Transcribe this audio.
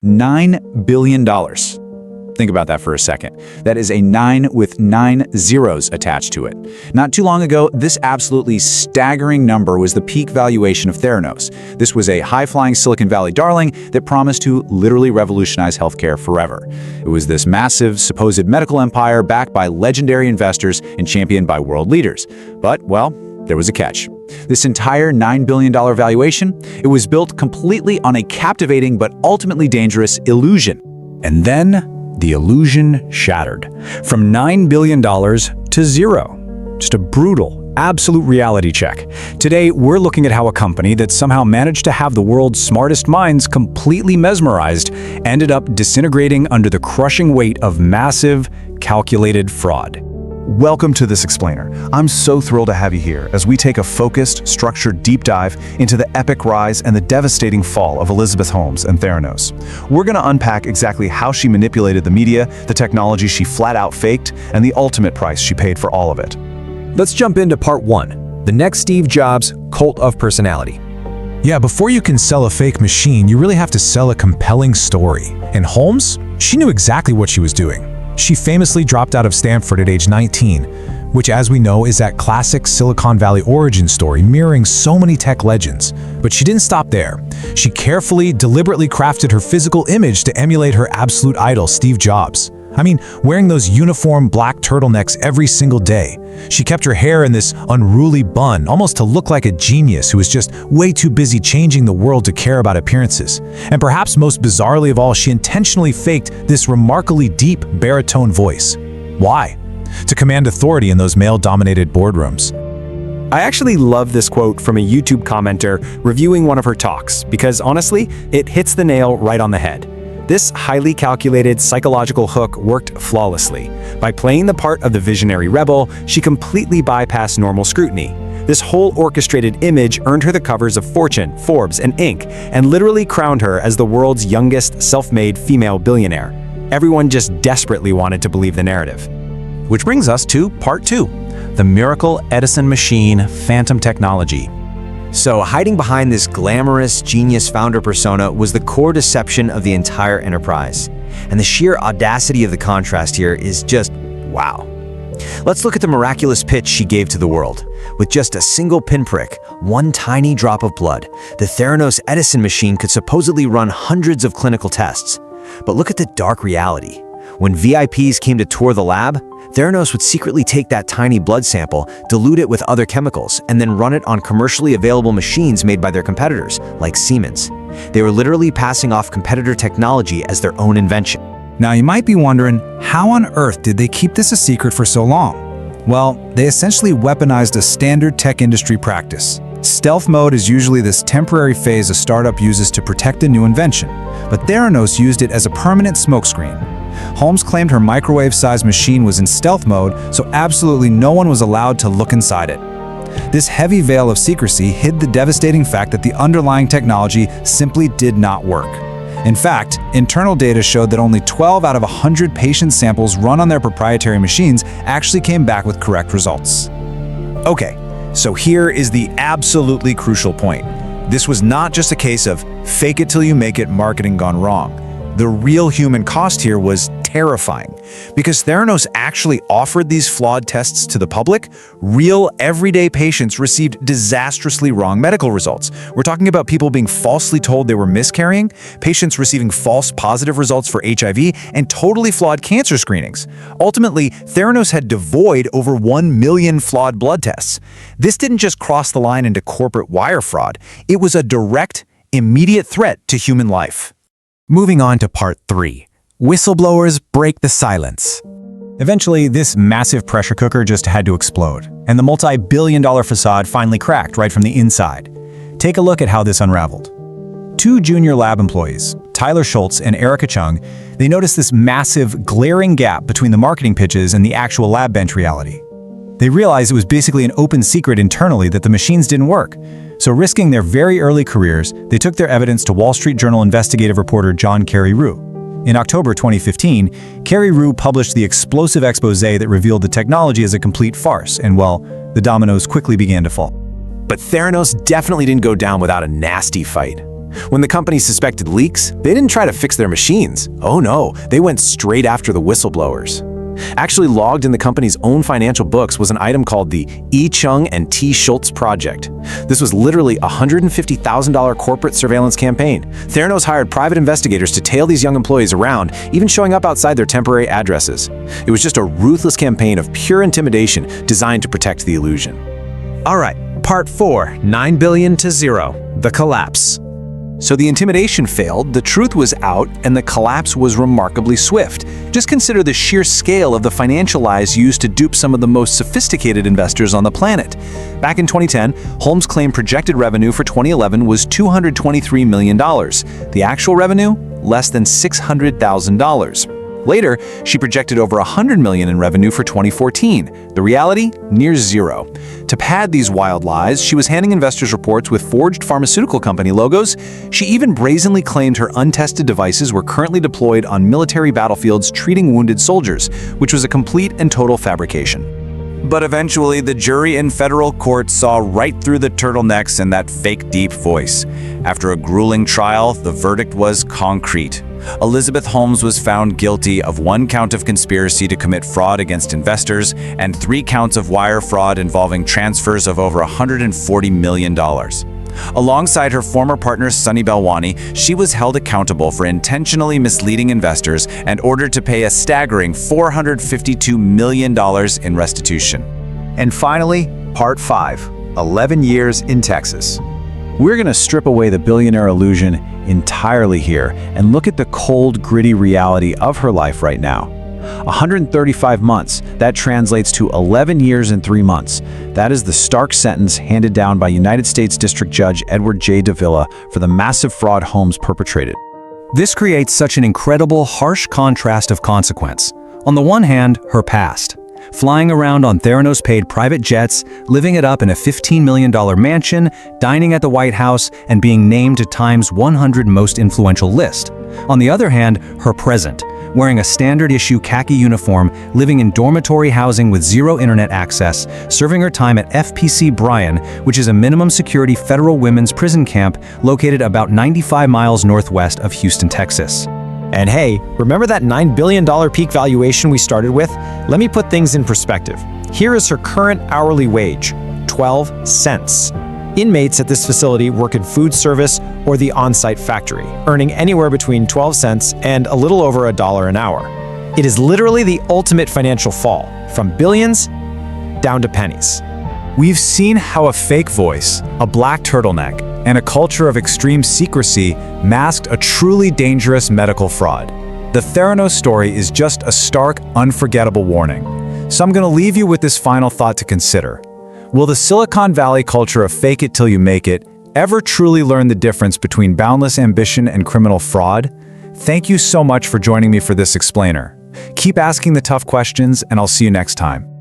$9 billion. Think about that for a second. That is a 9 with 9 zeros attached to it. Not too long ago, this absolutely staggering number was the peak valuation of Theranos. This was a high-flying Silicon Valley darling that promised to literally revolutionize healthcare forever. It was this massive, supposed medical empire backed by legendary investors and championed by world leaders. But, well, there was a catch. This entire $9 billion valuation, it was built completely on a captivating but ultimately dangerous illusion. And then the illusion shattered. From $9 billion to zero. Just a brutal, absolute reality check. Today, we're looking at how a company that somehow managed to have the world's smartest minds completely mesmerized ended up disintegrating under the crushing weight of massive, calculated fraud. Welcome to This Explainer. I'm so thrilled to have you here as we take a focused, structured deep dive into the epic rise and the devastating fall of Elizabeth Holmes and Theranos. We're going to unpack exactly how she manipulated the media, the technology she flat out faked, and the ultimate price she paid for all of it. Let's jump into part 1, the next Steve Jobs cult of personality. Yeah, before you can sell a fake machine, you really have to sell a compelling story. And Holmes, she knew exactly what she was doing. She famously dropped out of Stanford at age 19, which, as we know, is that classic Silicon Valley origin story mirroring so many tech legends. But she didn't stop there. She carefully, deliberately crafted her physical image to emulate her absolute idol, Steve Jobs. I mean, wearing those uniform black turtlenecks every single day. She kept her hair in this unruly bun, almost to look like a genius who was just way too busy changing the world to care about appearances. And perhaps most bizarrely of all, she intentionally faked this remarkably deep baritone voice. Why? To command authority in those male-dominated boardrooms. I actually love this quote from a YouTube commenter reviewing one of her talks because honestly, it hits the nail right on the head. This highly calculated psychological hook worked flawlessly. By playing the part of the visionary rebel, she completely bypassed normal scrutiny. This whole orchestrated image earned her the covers of Fortune, Forbes, and Inc., and literally crowned her as the world's youngest self-made female billionaire. Everyone just desperately wanted to believe the narrative. Which brings us to part 2, the miracle Edison machine phantom technology. So hiding behind this glamorous genius founder persona was the core deception of the entire enterprise. And the sheer audacity of the contrast here is just wow. Let's look at the miraculous pitch she gave to the world. With just a single pinprick, one tiny drop of blood, the Theranos Edison machine could supposedly run hundreds of clinical tests. But look at the dark reality. When VIPs came to tour the lab, Theranos would secretly take that tiny blood sample, dilute it with other chemicals, and then run it on commercially available machines made by their competitors, like Siemens. They were literally passing off competitor technology as their own invention. Now you might be wondering, how on earth did they keep this a secret for so long? Well, they essentially weaponized a standard tech industry practice. Stealth mode is usually this temporary phase a startup uses to protect a new invention, but Theranos used it as a permanent smokescreen. Holmes claimed her microwave-sized machine was in stealth mode, so absolutely no one was allowed to look inside it. This heavy veil of secrecy hid the devastating fact that the underlying technology simply did not work. In fact, internal data showed that only 12 out of 100 patient samples run on their proprietary machines actually came back with correct results. Okay, so here is the absolutely crucial point. This was not just a case of fake it till you make it marketing gone wrong. The real human cost here was terrifying. Because Theranos actually offered these flawed tests to the public, real everyday patients received disastrously wrong medical results. We're talking about people being falsely told they were miscarrying, patients receiving false positive results for HIV, and totally flawed cancer screenings. Ultimately, Theranos had devoid over 1 million flawed blood tests. This didn't just cross the line into corporate wire fraud. It was a direct, immediate threat to human life. Moving on to part 3. Whistleblowers break the silence. Eventually, this massive pressure cooker just had to explode, and the multi-billion-dollar facade finally cracked right from the inside. Take a look at how this unraveled. 2 junior lab employees, Tyler Shultz and Erika Cheung, they noticed this massive, glaring gap between the marketing pitches and the actual lab bench reality. They realized it was basically an open secret internally that the machines didn't work. So risking their very early careers, they took their evidence to Wall Street Journal investigative reporter John Kerry-Rue. In October 2015, Kerry-Rue published the explosive expose that revealed the technology as a complete farce, and well, the dominoes quickly began to fall. But Theranos definitely didn't go down without a nasty fight. When the company suspected leaks, they didn't try to fix their machines. Oh no, they went straight after the whistleblowers. Actually logged in the company's own financial books was an item called the E. Cheung and T. Shultz project. This was literally a $150,000 corporate surveillance campaign. Theranos hired private investigators to tail these young employees around, even showing up outside their temporary addresses. It was just a ruthless campaign of pure intimidation designed to protect the illusion. All right, part 4, 9 billion to 0, the collapse. So the intimidation failed, the truth was out, and the collapse was remarkably swift. Just consider the sheer scale of the financial lies used to dupe some of the most sophisticated investors on the planet. Back in 2010, Holmes claimed projected revenue for 2011 was $223 million. The actual revenue? Less than $600,000. Later, she projected over $100 million in revenue for 2014. The reality? Near zero. To pad these wild lies, she was handing investors reports with forged pharmaceutical company logos. She even brazenly claimed her untested devices were currently deployed on military battlefields treating wounded soldiers, which was a complete and total fabrication. But eventually, the jury in federal court saw right through the turtlenecks and that fake deep voice. After a grueling trial, the verdict was concrete. Elizabeth Holmes was found guilty of 1 count of conspiracy to commit fraud against investors and 3 counts of wire fraud involving transfers of over $140 million. Alongside her former partner Sunny Balwani, she was held accountable for intentionally misleading investors and ordered to pay a staggering $452 million in restitution. And finally, part 5, 11 years in Texas. We're going to strip away the billionaire illusion entirely here and look at the cold, gritty reality of her life right now. 135 months, that translates to 11 years and 3 months. That is the stark sentence handed down by United States District Judge Edward J. Davila for the massive fraud Holmes perpetrated. This creates such an incredible, harsh contrast of consequence. On the one hand, her past. Flying around on Theranos-paid private jets, living it up in a $15 million mansion, dining at the White House, and being named to Time's 100 most influential list. On the other hand, her present. Wearing a standard-issue khaki uniform, living in dormitory housing with zero internet access, serving her time at FPC Bryan, which is a minimum security federal women's prison camp located about 95 miles northwest of Houston, Texas. And hey, remember that $9 billion peak valuation we started with? Let me put things in perspective. Here is her current hourly wage, 12 cents. Inmates at this facility work in food service or the on-site factory, earning anywhere between 12 cents and a little over $1 an hour. It is literally the ultimate financial fall, from billions down to pennies. We've seen how a fake voice, a black turtleneck, and a culture of extreme secrecy masked a truly dangerous medical fraud. The Theranos story is just a stark, unforgettable warning. So I'm going to leave you with this final thought to consider. Will the Silicon Valley culture of fake it till you make it ever truly learn the difference between boundless ambition and criminal fraud? Thank you so much for joining me for this explainer. Keep asking the tough questions, and I'll see you next time.